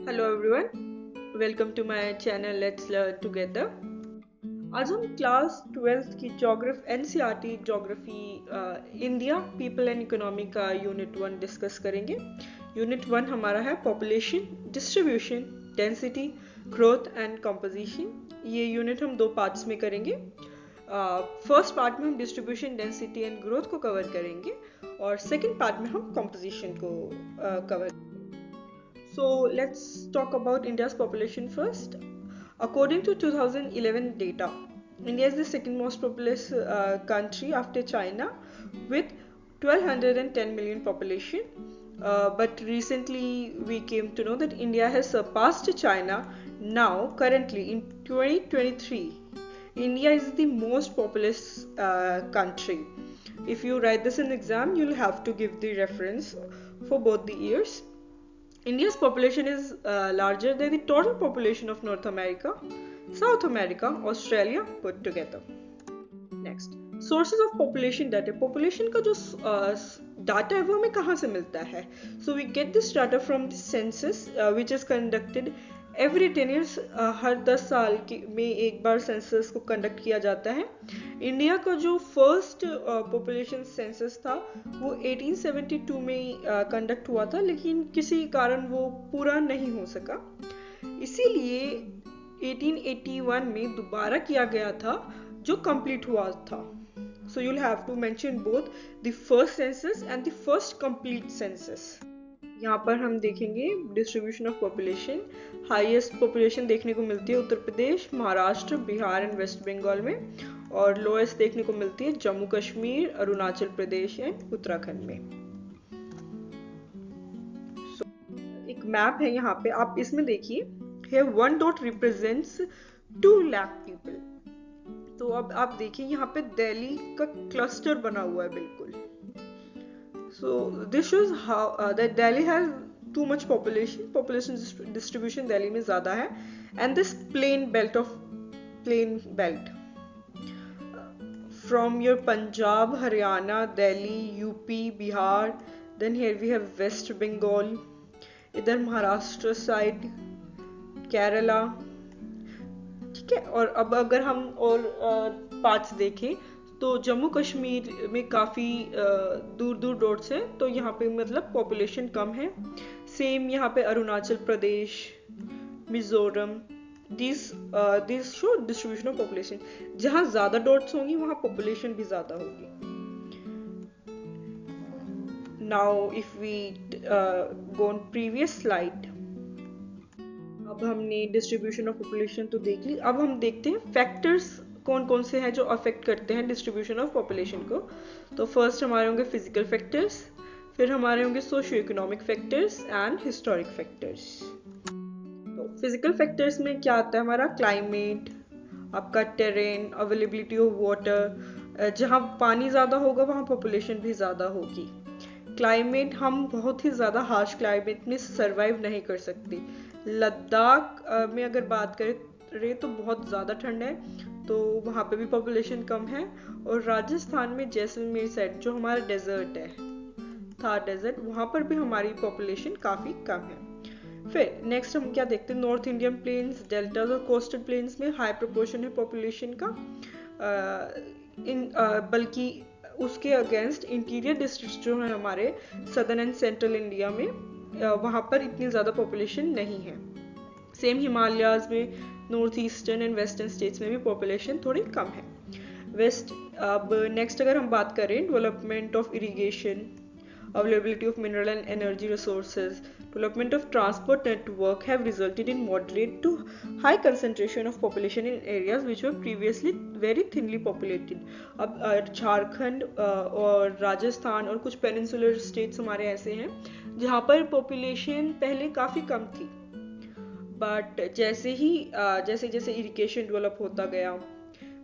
Hello everyone, welcome to my channel let's learn together. आज हम class 12th की geography NCERT geography India people and economy का unit 1 discuss करेंगे। Unit 1 हमारा है population, distribution, density, growth and composition. ये unit हम दो पार्ट्स में करेंगे। फर्स्ट पार्ट में हम डिस्ट्रीब्यूशन, डेंसिटी एंड ग्रोथ को कवर करेंगे और सेकेंड पार्ट में हम कंपोजिशन को कवर करेंगे। So let's talk about India's population first. According to 2011 data, India is the second most populous country after China with 1210 million population. But recently we came to know that India has surpassed China. Now, currently in 2023, India is the most populous country. If you write this in exam, you'll have to give the reference for both the years. India's population is larger than the total population of North America, South America, Australia put together. Next, sources of population data. Population का जो data है वो हमें कहाँ से मिलता है? So we get this data from the census which is conducted every 10 years. हर 10 साल में एक बार सेंसस को कंडक्ट किया जाता है। इंडिया का जो फर्स्ट पॉपुलेशन सेंसस था वो 1872 में कंडक्ट हुआ था, लेकिन किसी कारण वो पूरा नहीं हो सका। इसीलिए 1881 में दोबारा किया गया था जो कंप्लीट हुआ था। So you'll have to mention both the first census and the first complete census. यहाँ पर हम देखेंगे distribution of population. Highest population देखने को मिलती है उत्तर प्रदेश, महाराष्ट्र, बिहार एंड वेस्ट बंगाल में, और लोएस्ट देखने को मिलती है जम्मू कश्मीर, अरुणाचल प्रदेश एंड उत्तराखंड में। एक मैप है यहाँ पे, आप इसमें देखिए, here one dot represents 2 lakh people। तो अब आप देखिए यहाँ पे दिल्ली का क्लस्टर बना हुआ है बिल्कुल। So this shows how that Delhi has too much population. Population distribution Delhi में ज़्यादा है, and this plain belt from your Punjab, Haryana, Delhi, UP, Bihar, then here we have West Bengal, इधर Maharashtra side, Kerala, ठीक है। और अब अगर हम और पार्ट्स देखें तो जम्मू कश्मीर में काफ़ी दूर दूर डॉट्स हैं, तो यहाँ पे मतलब पॉपुलेशन कम है। सेम यहाँ पे Arunachal Pradesh, Mizoram, this show distribution of population. जहाँ ज़्यादा डॉट्स होंगी वहाँ पॉपुलेशन भी ज़्यादा होगी। Now if we go on previous slide, अब हमने डिस्ट्रीब्यूशन ऑफ पॉपुलेशन तो देख ली। अब हम देखते हैं फैक्टर्स कौन कौन से हैं जो अफेक्ट करते हैं डिस्ट्रीब्यूशन ऑफ पॉपुलेशन को। तो फर्स्ट हमारे होंगे फिजिकल फैक्टर्स, फिर हमारे होंगे socio economic factors and historic factors. तो फिजिकल फैक्टर्स में क्या आता है हमारा? क्लाइमेट, आपका टेरेन, अवेलेबिलिटी ऑफ वाटर। जहाँ पानी ज़्यादा होगा वहाँ पॉपुलेशन भी ज़्यादा होगी। क्लाइमेट, हम बहुत ही ज़्यादा हार्श क्लाइमेट में सर्वाइव नहीं कर सकते। लद्दाख में अगर बात करें तो बहुत ज़्यादा ठंड है, तो वहाँ पे भी पॉपुलेशन कम है। और राजस्थान में जैसलमेर साइड जो हमारा डेजर्ट है, थार डेजर्ट, वहाँ पर भी हमारी पॉपुलेशन काफ़ी कम है। फिर नेक्स्ट हम क्या देखते हैं? नॉर्थ इंडियन प्लेन्स, डेल्टाज और कोस्टल प्लेन्स में हाई प्रोपोर्शन है पॉपुलेशन का। बल्कि उसके अगेंस्ट इंटीरियर डिस्ट्रिक्ट जो है हमारे सदर्न एंड सेंट्रल इंडिया में, वहाँ पर इतनी ज़्यादा पॉपुलेशन नहीं है। सेम हिमालयाज में, north eastern and western states में भी पॉपुलेशन थोड़ी कम है। अब नेक्स्ट अगर हम बात करें development of irrigation, availability of mineral and energy resources, development of transport network have resulted in moderate to high concentration of population in areas which were previously very thinly populated. अब झारखंड और राजस्थान और कुछ peninsular states हमारे ऐसे हैं जहाँ पर population पहले काफ़ी कम थी, बट जैसे जैसे इरिगेशन डेवलप होता गया,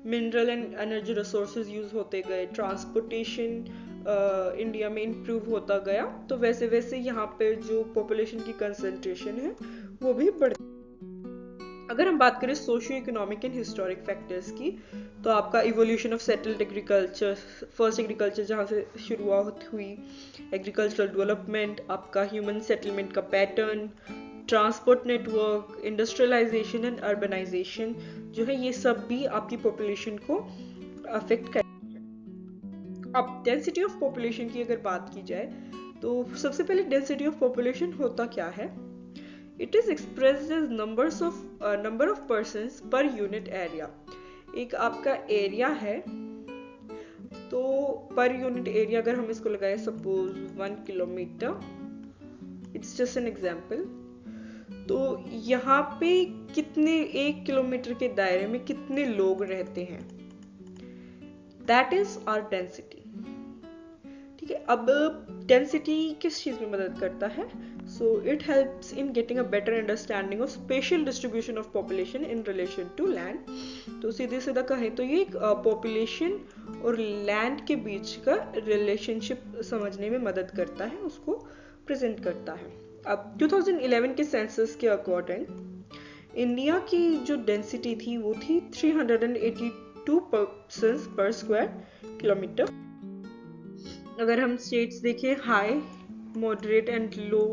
mineral and energy resources use होते गए, ट्रांसपोर्टेशन इंडिया में इम्प्रूव होता गया, तो वैसे वैसे यहाँ पे जो पॉपुलेशन की कंसंट्रेशन है वो भी बढ़। अगर हम बात करें socio economic and historic factors की, तो आपका evolution of settled agriculture, first agriculture जहाँ से शुरुआत हुई, एग्रीकल्चरल डेवलपमेंट, आपका ह्यूमन सेटलमेंट का pattern, transport network, industrialisation and urbanisation जो है, ये सब भी आपकी पॉपुलेशन को अफेक्ट कर। अब डेंसिटी ऑफ पॉपुलेशन की अगर बात की जाए तो सबसे पहले डेंसिटी ऑफ पॉपुलेशन होता क्या है? It is expressed as number of persons per unit area. एक आपका एरिया है, तो पर यूनिट एरिया अगर हम इसको लगाए suppose 1 kilometre, it's just an example, तो यहाँ पे कितने 1 किलोमीटर के दायरे में कितने लोग रहते हैं, दैट इज आवर डेंसिटी। ठीक है, अब डेंसिटी किस चीज में मदद करता है? So it helps in getting a better understanding of spatial distribution of population in relation to land. तो सीधे सीधा कहें तो ये एक पॉपुलेशन और लैंड के बीच का रिलेशनशिप समझने में मदद करता है, उसको प्रेजेंट करता है। अब 2011 के सेंसस के अकॉर्डिंग इंडिया की जो डेंसिटी थी वो थी 382 पर्सन्स पर स्क्वायर किलोमीटर। अगर हम स्टेट्स देखें high, moderate and low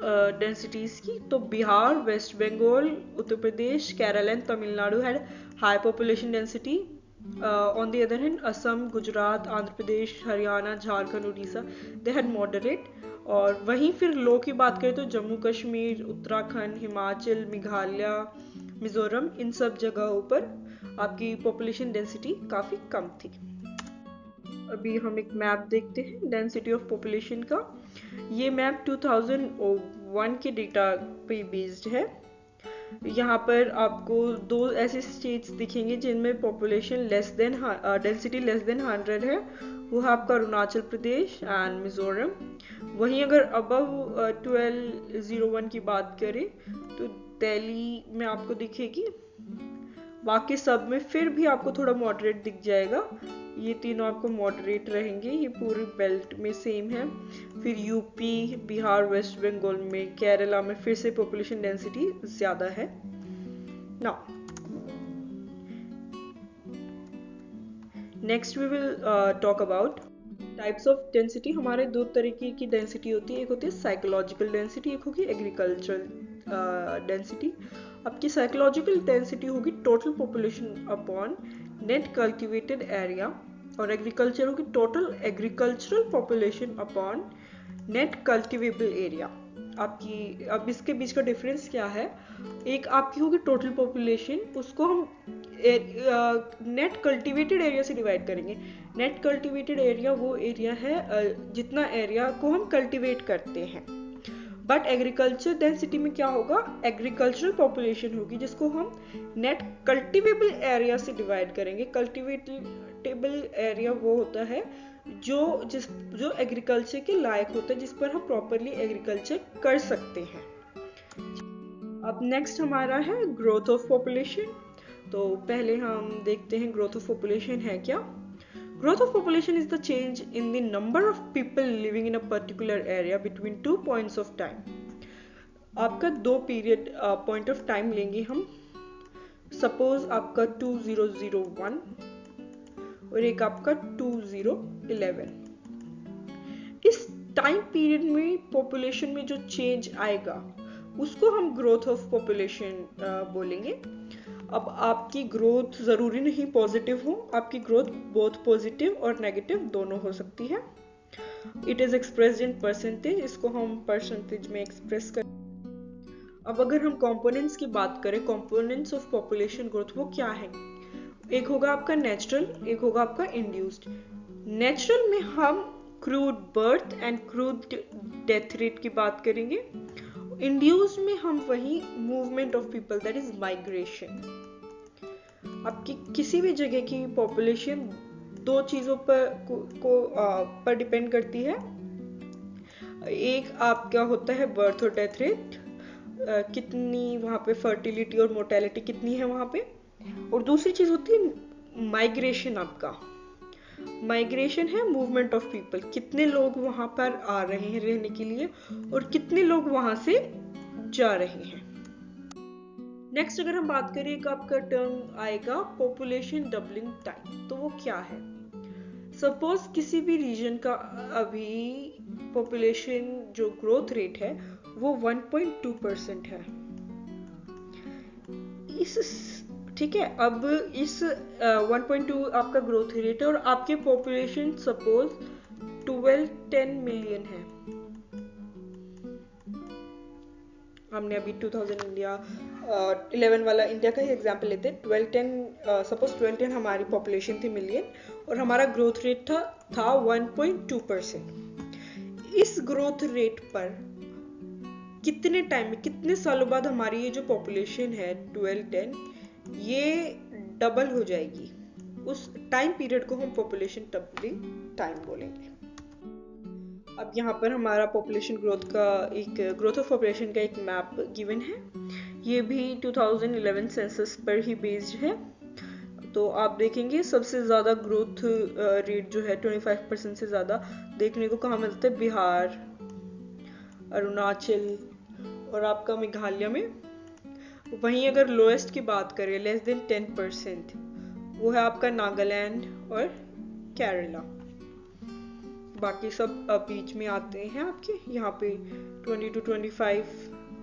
densities की, तो Bihar, West Bengal, Uttar Pradesh, Kerala and Tamil Nadu had high population density. On the other hand Assam, Gujarat, Andhra Pradesh, Haryana, Jharkhand, Orissa they had moderate. और वहीं फिर लो की बात करें तो जम्मू कश्मीर, उत्तराखंड, हिमाचल, मेघालय, मिजोरम, इन सब जगहों पर आपकी पॉपुलेशन डेंसिटी काफी कम थी। अभी हम एक मैप देखते हैं डेंसिटी ऑफ पॉपुलेशन का। ये मैप 2001 के डेटा पे बेस्ड है। यहाँ पर आपको 2 ऐसे स्टेट्स दिखेंगे जिनमें पॉपुलेशन डेंसिटी लेस देन 100 है, वो है आपका अरुणाचल प्रदेश एंड मिजोरम। वहीं अगर अबव 1201 की बात करें तो दिल्ली में आपको दिखेगी, बाकी सब में फिर भी आपको थोड़ा मॉडरेट दिख जाएगा। ये तीनों आपको मॉडरेट रहेंगे, ये पूरी बेल्ट में सेम है। फिर यूपी, बिहार, वेस्ट बंगाल में, केरला में फिर से पॉपुलेशन डेंसिटी ज्यादा है। Now next we will talk about types of density. हमारे 2 तरीके की डेंसिटी होती है, एक होती है साइकोलॉजिकल डेंसिटी, एक होगी एग्रीकल्चरल डेंसिटी। आपकी साइकोलॉजिकल डेंसिटी होगी total population upon net cultivated area, और एग्रीकल्चर होगी total agricultural population upon net cultivable area. आपकी अब इसके बीच का डिफरेंस क्या है? एक आपकी होगी टोटल पॉपुलेशन, उसको हम नेट कल्टिवेटेड एरिया से डिवाइड करेंगे। नेट कल्टिवेटेड एरिया वो एरिया है जितना एरिया को हम कल्टिवेट करते हैं। बट एग्रीकल्चर डेंसिटी में क्या होगा? एग्रीकल्चरल पॉपुलेशन होगी जिसको हम नेट कल्टिवेबल एरिया से डिवाइड करेंगे। कल्टिवेटेबल एरिया वो होता है जो एग्रीकल्चर के लायक होता है, जिस पर हम प्रॉपरली एग्रीकल्चर कर सकते हैं। अब नेक्स्ट हमारा है ग्रोथ ऑफ पॉपुलेशन। तो पहले हम देखते हैं ग्रोथ ऑफ पॉपुलेशन है क्या। Growth of population is the change in the number of people living in a particular area between 2 points of time. आपका 2 पीरियड पॉइंट ऑफ टाइम लेंगे हम। सपोज आपका 2001 और एक आपका 2011। इस टाइम पीरियड में पॉपुलेशन में जो चेंज आएगा उसको हम ग्रोथ ऑफ पॉपुलेशन बोलेंगे। अब आपकी ग्रोथ जरूरी नहीं पॉजिटिव हो, आपकी ग्रोथ बोथ पॉजिटिव और नेगेटिव दोनों हो सकती है। It is expressed in percentage, इसको हम परसेंटेज में एक्सप्रेस कर। अब अगर हम कंपोनेंट्स की बात करें, कंपोनेंट्स ऑफ पॉपुलेशन ग्रोथ वो क्या है? एक होगा आपका नेचुरल, एक होगा आपका इंड्यूस्ड। नेचुरल में हम crude birth and crude death rate की बात करेंगे। इंड्यूस्ड में हम वही movement of people, that is migration. आपकी किसी भी जगह की पॉपुलेशन 2 चीजों पर डिपेंड करती है। एक आपका होता है बर्थ और डेथ रेट, कितनी वहां पे फर्टिलिटी और मोर्टेलिटी कितनी है वहां पे, और दूसरी चीज होती है माइग्रेशन। आपका माइग्रेशन है मूवमेंट ऑफ पीपल, कितने लोग वहां पर आ रहे हैं रहने के लिए और कितने लोग वहां से जा रहे हैं। नेक्स्ट अगर हम बात करें, एक आपका टर्म आएगा पॉपुलेशन डबलिंग टाइम। तो वो क्या है? सपोज किसी भी रीजन का अभी पॉपुलेशन जो ग्रोथ रेट है वो 1.2% है। ठीक है, अब इस 1.2 आपका ग्रोथ रेट है और आपकी पॉपुलेशन सपोज 1210 मिलियन है। हमने अभी 2000 इंडिया 11 वाला इंडिया का ही एग्जांपल लेते हैं। 1210 सपोज 1210 हमारी पॉपुलेशन थी मिलियन और हमारा ग्रोथ रेट था 1.2%। इस ग्रोथ रेट पर कितने टाइम में, कितने सालों बाद हमारी ये जो पॉपुलेशन है 1210 ये डबल हो जाएगी। उस टाइम पीरियड को हम पॉपुलेशन डबलिंग टाइम बोलेंगे। अब यहाँ पर हमारा पॉपुलेशन ग्रोथ का एक ग्रोथ ऑफ पॉपुलेशन का एक मैप गिवन है। ये भी 2011 सेंसस पर ही बेस्ड है। तो आप देखेंगे सबसे ज़्यादा ग्रोथ रेट जो है 25% से ज़्यादा देखने को कहाँ मिलता है, बिहार, अरुणाचल और आपका मेघालय में। वहीं अगर लोएस्ट की बात करें लेस देन 10%, वो है आपका नागालैंड और केरला। बाकी सब बीच में आते हैं आपके यहाँ पे 20 to 25,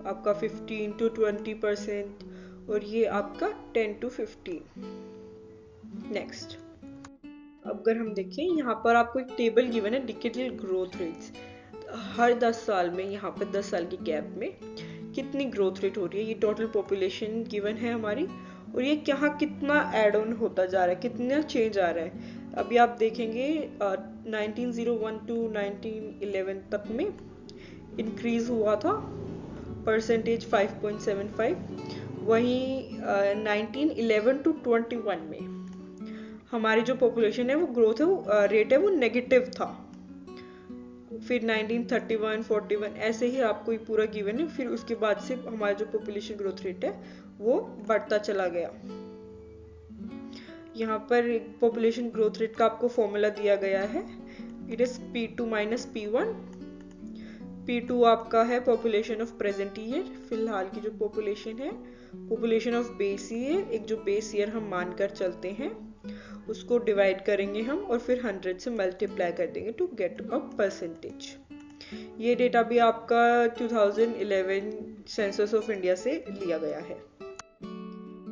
आपका 15 to 20% और ये आपका 10 to 15। नेक्स्ट, अगर हम देखें यहाँ पर आपको एक टेबल गिवन है डिकेडल ग्रोथ रेट्स। हर 10 साल में यहाँ पर 10 साल के गैप में कितनी ग्रोथ रेट हो रही है, ये टोटल पॉपुलेशन गिवन है हमारी और ये यहाँ कितना एड ऑन होता जा रहा है, कितना चेंज आ रहा है। अभी आप देखेंगे 1901 to 1911 तक में इंक्रीज हुआ था परसेंटेज 5.75। वहीं 1911 to 21 में हमारी जो पॉपुलेशन है वो ग्रोथ है वो रेट है वो नेगेटिव था। फिर 1931, 41 ऐसे ही आपको ये पूरा गिवन है। फिर उसके बाद से हमारा जो पॉपुलेशन ग्रोथ रेट है वो बढ़ता चला गया। यहाँ पर पॉपुलेशन ग्रोथ रेट का आपको फॉर्मूला दिया गया है, it is P2 minus P1। P2 आपका है पॉपुलेशन ऑफ प्रेजेंट ईयर, फिलहाल की जो पॉपुलेशन है, पॉपुलेशन ऑफ बेस ईयर, एक जो बेस ईयर हम मानकर चलते हैं उसको डिवाइड करेंगे हम और फिर 100 से मल्टीप्लाई कर देंगे टू गेट अ परसेंटेज। ये डेटा भी आपका 2011 सेंसस ऑफ इंडिया से लिया गया है।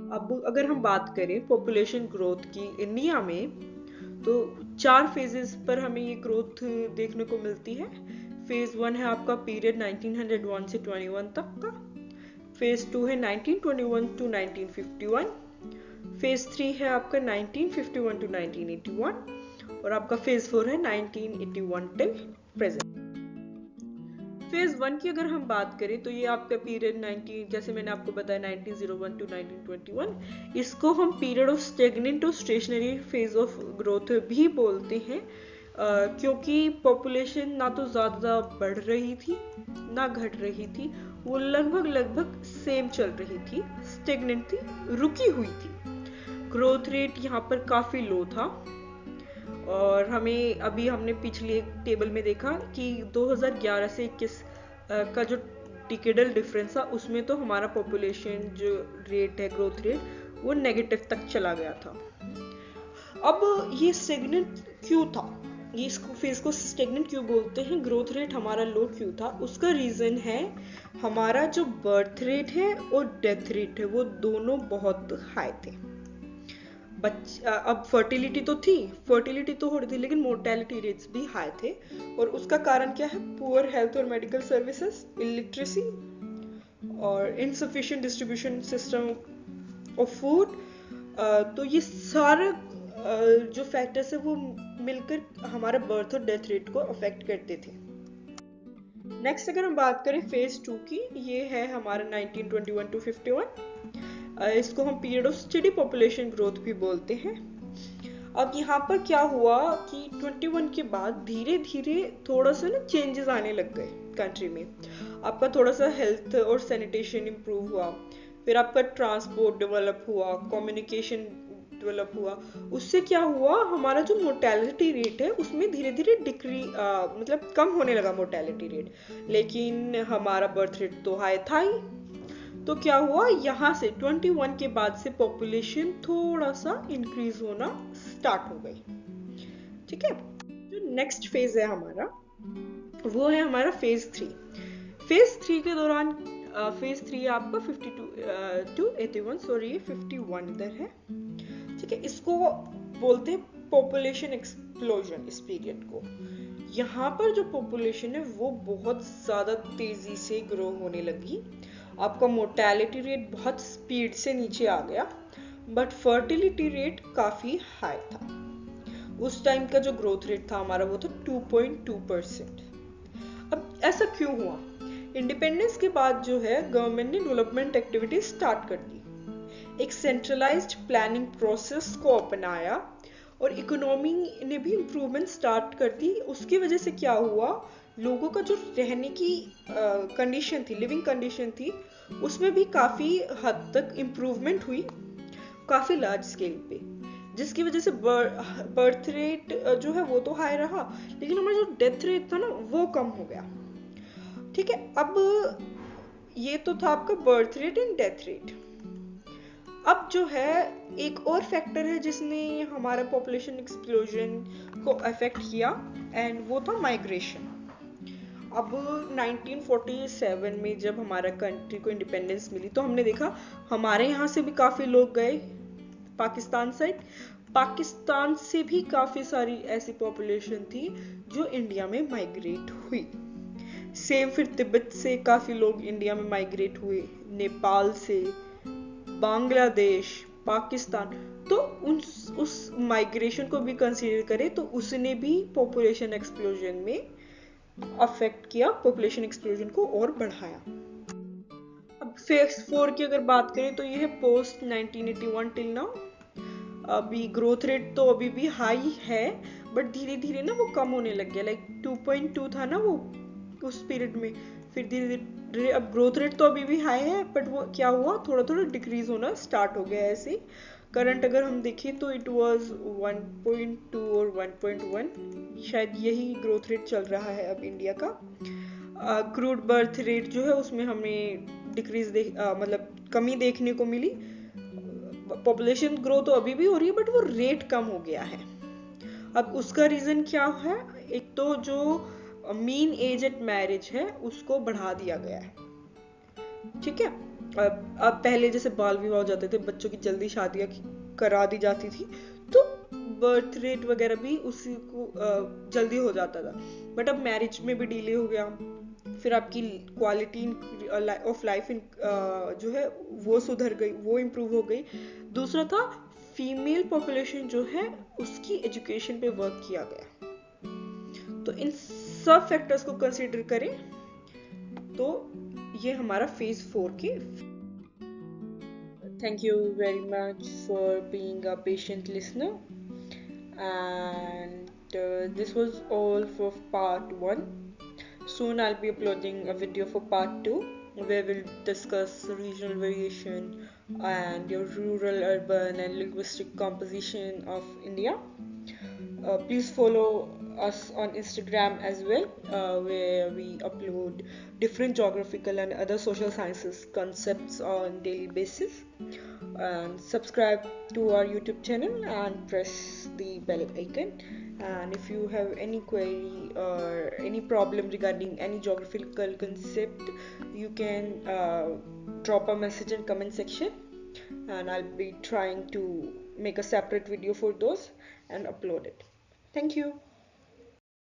अब अगर हम बात करें पॉपुलेशन ग्रोथ की इंडिया में, तो 4 फेजेस पर हमें ये ग्रोथ देखने को मिलती है। फेज 1 है आपका पीरियड 1901 से 21 तक का। फेज 2 है 1921 टू 1951। फेज 3 है आपका 1951 टू 1981 और आपका फेज 4 है 1981 टिल प्रेजेंट। फेज 1 की अगर हम बात करें तो ये आपका पीरियड 19, जैसे मैंने आपको बताया 1901 टू 1921, इसको हम पीरियड ऑफ स्टेगनेंट और स्टेशनरी फेज ऑफ ग्रोथ भी बोलते हैं, क्योंकि पॉपुलेशन ना तो ज्यादा बढ़ रही थी ना घट रही थी, वो लगभग सेम चल रही थी, स्टेगनेंट थी, रुकी हुई थी। ग्रोथ रेट यहाँ पर काफी लो था और हमने पिछली एक टेबल में देखा कि 2011 से 21 का जो डिकेडल डिफरेंस था उसमें तो हमारा पॉपुलेशन जो रेट है ग्रोथ रेट वो नेगेटिव तक चला गया था। अब ये स्टेगनेंट क्यों था, ये इसको फेज को स्टेगनेंट क्यों बोलते हैं, ग्रोथ रेट हमारा लो क्यों था, उसका रीजन है हमारा जो बर्थ रेट है और डेथ रेट है वो दोनों बहुत हाई थे। अब फर्टिलिटी तो हो रही थी लेकिन मोर्टेलिटी रेट्स भी हाई थे और उसका कारण क्या है, पुअर हेल्थ और मेडिकल सर्विसेज, इलिटरेसी और insufficient distribution system of food. तो ये सारे जो फैक्टर्स है वो मिलकर हमारे बर्थ और डेथ रेट को अफेक्ट करते थे। नेक्स्ट अगर हम बात करें फेज 2 की, ये है हमारा 1921 टू 51। इसको हम period of steady population growth भी बोलते हैं। अब यहाँ पर क्या हुआ कि 21 के बाद धीरे धीरे थोड़ा सा ना चेंजेस आने लग गए कंट्री में। आपका थोड़ा सा हेल्थ और सैनिटेशन इंप्रूव हुआ, फिर आपका ट्रांसपोर्ट डेवलप हुआ, कम्युनिकेशन डेवलप हुआ। उससे क्या हुआ, हमारा जो मोर्टेलिटी रेट है उसमें धीरे धीरे मतलब कम होने लगा मोर्टेलिटी रेट, लेकिन हमारा बर्थ रेट तो हाई था ही। तो क्या हुआ, यहाँ से 21 के बाद से पॉपुलेशन थोड़ा सा इंक्रीज होना स्टार्ट हो गई। ठीक है, जो नेक्स्ट फेज है हमारा वो है हमारा फेज 3। फेज 3 के दौरान फेज 3 आपका 52 टू 81, सॉरी 51 इधर है, ठीक है। इसको बोलते हैं पॉपुलेशन एक्सप्लोजन। इस पीरियड को, यहाँ पर जो पॉपुलेशन है वो बहुत ज्यादा तेजी से ग्रो होने लगी। आपका मोर्टेलिटी रेट बहुत स्पीड से नीचे आ गया, बट फर्टिलिटी रेट काफी हाई था। उस टाइम का जो ग्रोथ रेट था हमारा वो था 2.2%। अब ऐसा क्यों हुआ? इंडिपेंडेंस के बाद जो है गवर्नमेंट ने डेवलपमेंट एक्टिविटी स्टार्ट कर दी, एक सेंट्रलाइज्ड प्लानिंग प्रोसेस को अपनाया और इकोनॉमी ने भी इम्प्रूवमेंट स्टार्ट कर दी। उसकी वजह से क्या हुआ, लोगों का जो रहने की कंडीशन थी, लिविंग कंडीशन थी, उसमें भी काफी हद तक इम्प्रूवमेंट हुई, काफी लार्ज स्केल पे, जिसकी वजह से बर्थ रेट जो है वो तो हाई रहा, लेकिन हमारा जो डेथ रेट था ना वो कम हो गया, ठीक है। अब ये तो था आपका birth rate and death rate. अब जो है एक और फैक्टर है जिसने हमारा पॉपुलेशन एक्सप्लोजन को अफेक्ट किया, एंड वो था माइग्रेशन। अब 1947 में जब हमारा कंट्री को इंडिपेंडेंस मिली तो हमने देखा हमारे यहाँ से भी काफी लोग गए पाकिस्तान साइड, पाकिस्तान से भी काफी सारी ऐसी पॉपुलेशन थी जो इंडिया में माइग्रेट हुई। सेम फिर तिब्बत से काफी लोग इंडिया में माइग्रेट हुए, नेपाल से, बांग्लादेश, पाकिस्तान। तो उस माइग्रेशन को भी कंसीडर करें तो उसने भी पॉपुलेशन एक्सप्लोजन में अफेक्ट किया, पॉपुलेशन एक्सप्लोजन को और बढ़ाया। अब फेज 4 की अगर बात करें तो ये है पोस्ट 1981 टिल नाउ। अभी ग्रोथ रेट तो अभी भी हाई है, बट धीरे धीरे ना वो कम होने लग गया। लाइक 2.2 था ना वो उस पीरियड में, फिर धीरे धीरे अब ग्रोथ रेट तो अभी भी हाई है, बट वो क्या हुआ, थोड़ा थोड़ा डिक्रीज होना स्टार्ट हो गया है। ऐसे करंट अगर हम देखें तो इट वाज 1.2 और 1.1, शायद यही ग्रोथ रेट चल रहा है अब इंडिया का। क्रूड बर्थ रेट जो है उसमें हमें डिक्रीज मतलब कमी देखने को मिली। पॉपुलेशन ग्रो तो अभी भी हो रही है, बट वो रेट कम हो गया है। अब उसका रीजन क्या है, एक तो जो मीन एज एट मैरिज है उसको बढ़ा दिया गया है, ठीक है। अब पहले जैसे बाल विवाह हो जाते थे, बच्चों की जल्दी शादियां करा दी जाती थी, तो बर्थ रेट वगैरह भी उसी को जल्दी हो जाता था, बट अब मैरिज में भी डिले हो गया। फिर आपकी क्वालिटी ऑफ लाइफ जो है वो सुधर गई, वो इम्प्रूव हो गई। दूसरा था फीमेल पॉपुलेशन जो है उसकी एजुकेशन पे वर्क किया गया। तो इन सब फैक्टर्स को कंसीडर करें तो ये हमारा फेज 4 की। Thank you very much for being a patient listener, and this was all for part 1. Soon I'll be uploading a video for part 2 where we'll discuss regional variation and your rural, urban and linguistic composition of India. Please follow us on Instagram as well, where we upload different geographical and other social sciences concepts on daily basis. And subscribe to our YouTube channel and press the bell icon. And if you have any query or any problem regarding any geographical concept, you can drop a message in comment section, and I'll be trying to make a separate video for those and upload it. Thank you.